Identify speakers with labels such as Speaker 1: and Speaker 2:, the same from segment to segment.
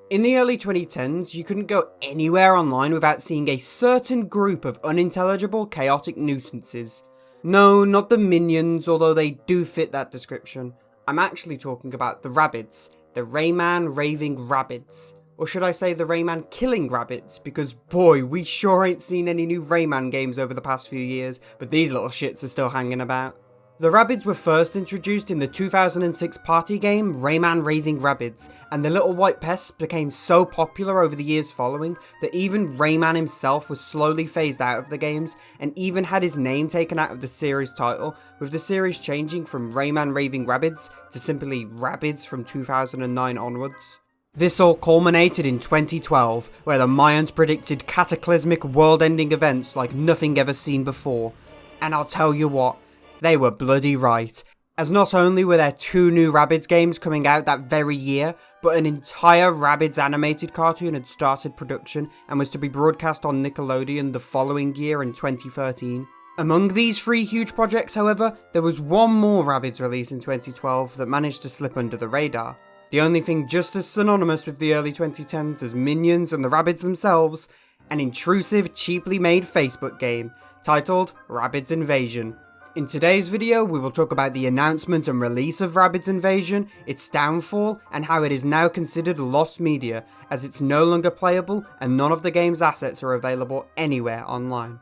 Speaker 1: In the early 2010s, you couldn't go anywhere online without seeing a certain group of unintelligible, chaotic nuisances. No, not the minions, although they do fit that description. I'm actually talking about the Rabbids, the Rayman raving Rabbids. Or should I say the Rayman killing Rabbids, because boy, we sure ain't seen any new Rayman games over the past few years, but these little shits are still hanging about. The Rabbids were first introduced in the 2006 party game Rayman Raving Rabbids, and the little white pests became so popular over the years following that even Rayman himself was slowly phased out of the games, and even had his name taken out of the series title, with the series changing from Rayman Raving Rabbids to simply Rabbids from 2009 onwards. This all culminated in 2012, where the Mayans predicted cataclysmic world-ending events like nothing ever seen before. And I'll tell you what, they were bloody right, as not only were there 2 new Rabbids games coming out that very year, but an entire Rabbids animated cartoon had started production and was to be broadcast on Nickelodeon the following year in 2013. Among these 3 huge projects, however, there was one more Rabbids release in 2012 that managed to slip under the radar. The only thing just as synonymous with the early 2010s as Minions and the Rabbids themselves, an intrusive, cheaply made Facebook game, titled Rabbids Invasion. In today's video, we will talk about the announcement and release of Rabbids Invasion, its downfall, and how it is now considered lost media, as it's no longer playable and none of the game's assets are available anywhere online.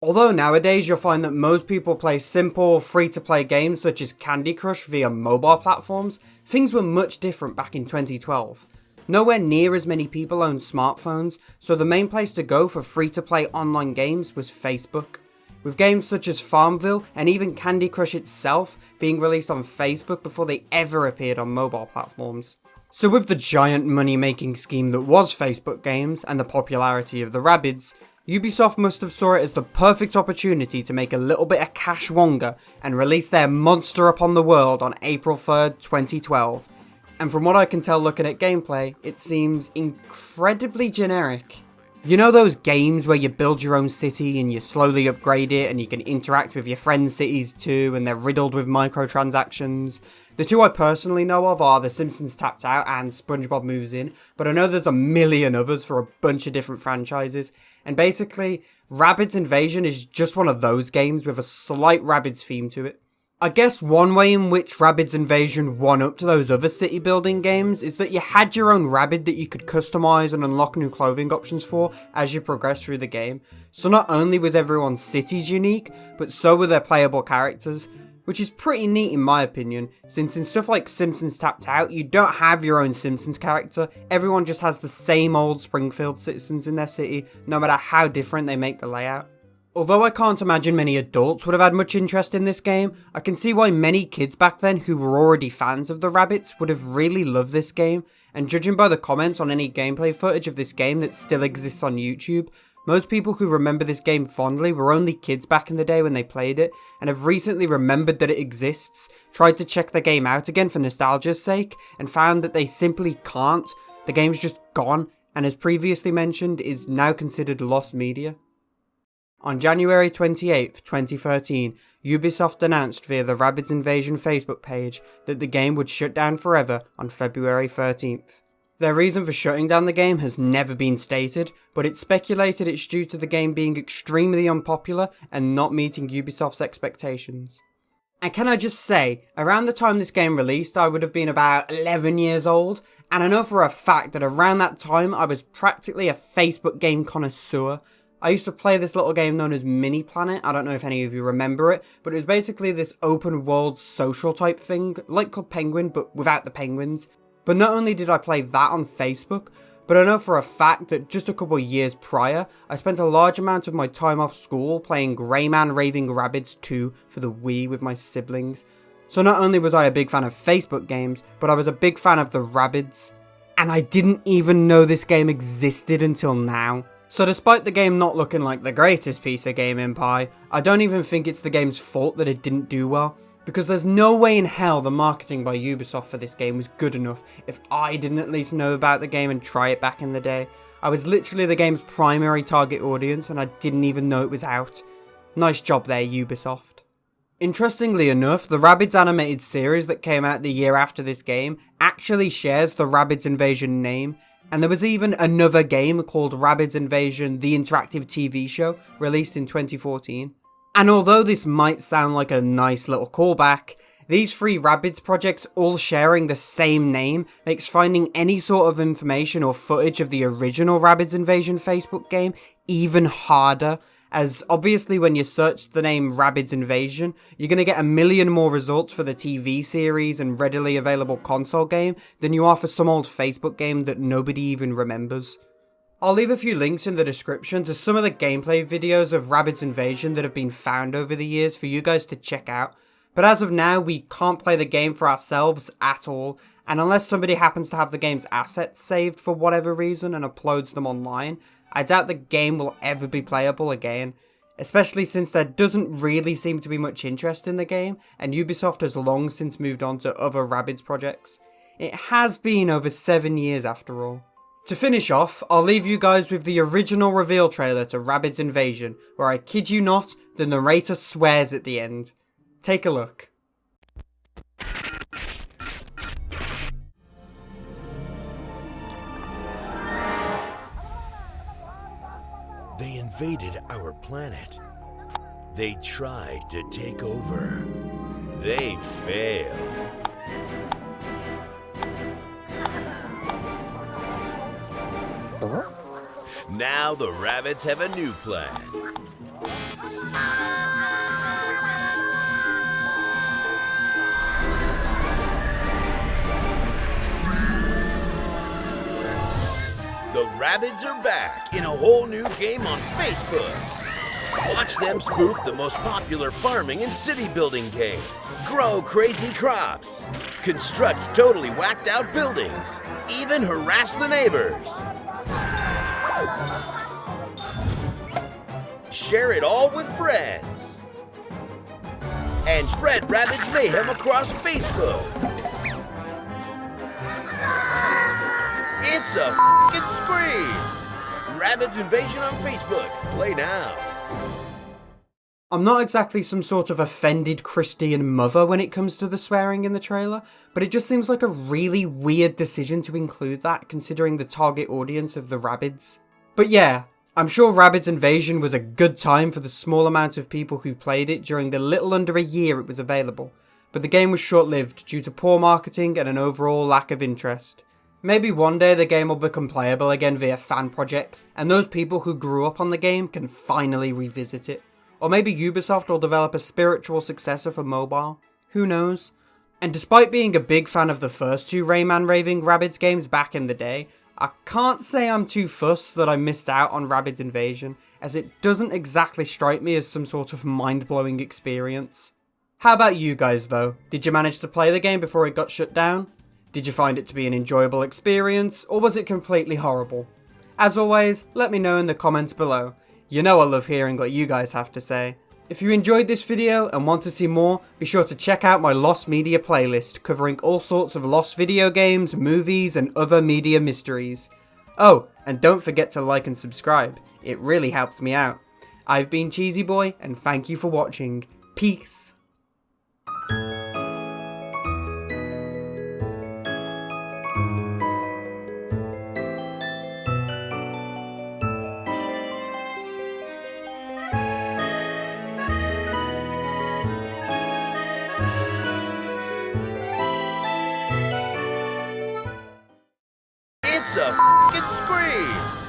Speaker 1: Although nowadays you'll find that most people play simple, free-to-play games such as Candy Crush via mobile platforms, things were much different back in 2012. Nowhere near as many people owned smartphones, so the main place to go for free-to-play online games was Facebook. With games such as Farmville and even Candy Crush itself being released on Facebook before they ever appeared on mobile platforms. So with the giant money-making scheme that was Facebook games and the popularity of the Rabbids, Ubisoft must have saw it as the perfect opportunity to make a little bit of cash wonga and release their monster upon the world on April 3rd, 2012. And from what I can tell looking at gameplay, it seems incredibly generic. You know those games where you build your own city and you slowly upgrade it and you can interact with your friends' cities too and they're riddled with microtransactions? The 2 I personally know of are The Simpsons Tapped Out and SpongeBob Moves In, but I know there's a million others for a bunch of different franchises. And basically, Rabbids Invasion is just one of those games with a slight Rabbids theme to it. I guess one way in which Rabbids Invasion won up to those other city building games is that you had your own Rabbid that you could customize and unlock new clothing options for as you progress through the game. So not only was everyone's cities unique, but so were their playable characters, which is pretty neat in my opinion, since in stuff like Simpsons Tapped Out, you don't have your own Simpsons character, everyone just has the same old Springfield citizens in their city, no matter how different they make the layout. Although I can't imagine many adults would have had much interest in this game, I can see why many kids back then who were already fans of the Rabbids would have really loved this game, and judging by the comments on any gameplay footage of this game that still exists on YouTube, most people who remember this game fondly were only kids back in the day when they played it, and have recently remembered that it exists, tried to check the game out again for nostalgia's sake, and found that they simply can't. The game's just gone, and as previously mentioned, is now considered lost media. On January 28th, 2013, Ubisoft announced via the Rabbids Invasion Facebook page that the game would shut down forever on February 13th. Their reason for shutting down the game has never been stated, but it's speculated it's due to the game being extremely unpopular and not meeting Ubisoft's expectations. And can I just say, around the time this game released, I would have been about 11 years old, and I know for a fact that around that time I was practically a Facebook game connoisseur. I used to play this little game known as Mini Planet. I don't know if any of you remember it, but it was basically this open world social type thing, like Club Penguin, but without the penguins. But not only did I play that on Facebook, but I know for a fact that just a couple of years prior, I spent a large amount of my time off school playing Rayman Raving Rabbids 2 for the Wii with my siblings. So not only was I a big fan of Facebook games, but I was a big fan of the Rabbids. And I didn't even know this game existed until now. So despite the game not looking like the greatest piece of gaming pie, I don't even think it's the game's fault that it didn't do well, because there's no way in hell the marketing by Ubisoft for this game was good enough if I didn't at least know about the game and try it back in the day. I was literally the game's primary target audience and I didn't even know it was out. Nice job there, Ubisoft. Interestingly enough, the Rabbids animated series that came out the year after this game actually shares the Rabbids Invasion name, and there was even another game called Rabbids Invasion, the interactive TV show, released in 2014. And although this might sound like a nice little callback, these three Rabbids projects all sharing the same name makes finding any sort of information or footage of the original Rabbids Invasion Facebook game even harder, as obviously when you search the name Rabbids Invasion, you're going to get a million more results for the TV series and readily available console game than you are for some old Facebook game that nobody even remembers. I'll leave a few links in the description to some of the gameplay videos of Rabbids Invasion that have been found over the years for you guys to check out, but as of now we can't play the game for ourselves at all, and unless somebody happens to have the game's assets saved for whatever reason and uploads them online, I doubt the game will ever be playable again, especially since there doesn't really seem to be much interest in the game, and Ubisoft has long since moved on to other Rabbids projects. It has been over 7 years after all. To finish off, I'll leave you guys with the original reveal trailer to Rabbids Invasion, where I kid you not, the narrator swears at the end. Take a look.
Speaker 2: They invaded our planet. They tried to take over. They failed. Huh? Now the Rabbids have a new plan. The Rabbids are back in a whole new game on Facebook. Watch them spoof the most popular farming and city building game. Grow crazy crops. Construct totally whacked out buildings. Even harass the neighbors. Share it all with friends. And spread Rabbids mayhem across Facebook. It's a f***ing scream! Rabbids Invasion on Facebook. Play now.
Speaker 1: I'm not exactly some sort of offended Christian mother when it comes to the swearing in the trailer, but it just seems like a really weird decision to include that considering the target audience of the Rabbids. But yeah, I'm sure Rabbids Invasion was a good time for the small amount of people who played it during the little under a year it was available, but the game was short-lived due to poor marketing and an overall lack of interest. Maybe one day the game will become playable again via fan projects, and those people who grew up on the game can finally revisit it. Or maybe Ubisoft will develop a spiritual successor for mobile. Who knows? And despite being a big fan of the first two Rayman Raving Rabbids games back in the day, I can't say I'm too fussed that I missed out on Rabbids Invasion, as it doesn't exactly strike me as some sort of mind-blowing experience. How about you guys though? Did you manage to play the game before it got shut down? Did you find it to be an enjoyable experience, or was it completely horrible? As always, let me know in the comments below. You know I love hearing what you guys have to say. If you enjoyed this video and want to see more, be sure to check out my Lost Media playlist covering all sorts of lost video games, movies, and other media mysteries. Oh, and don't forget to like and subscribe, it really helps me out. I've been Cheesy Boy, and thank you for watching. Peace!
Speaker 2: It's a f***ing scream!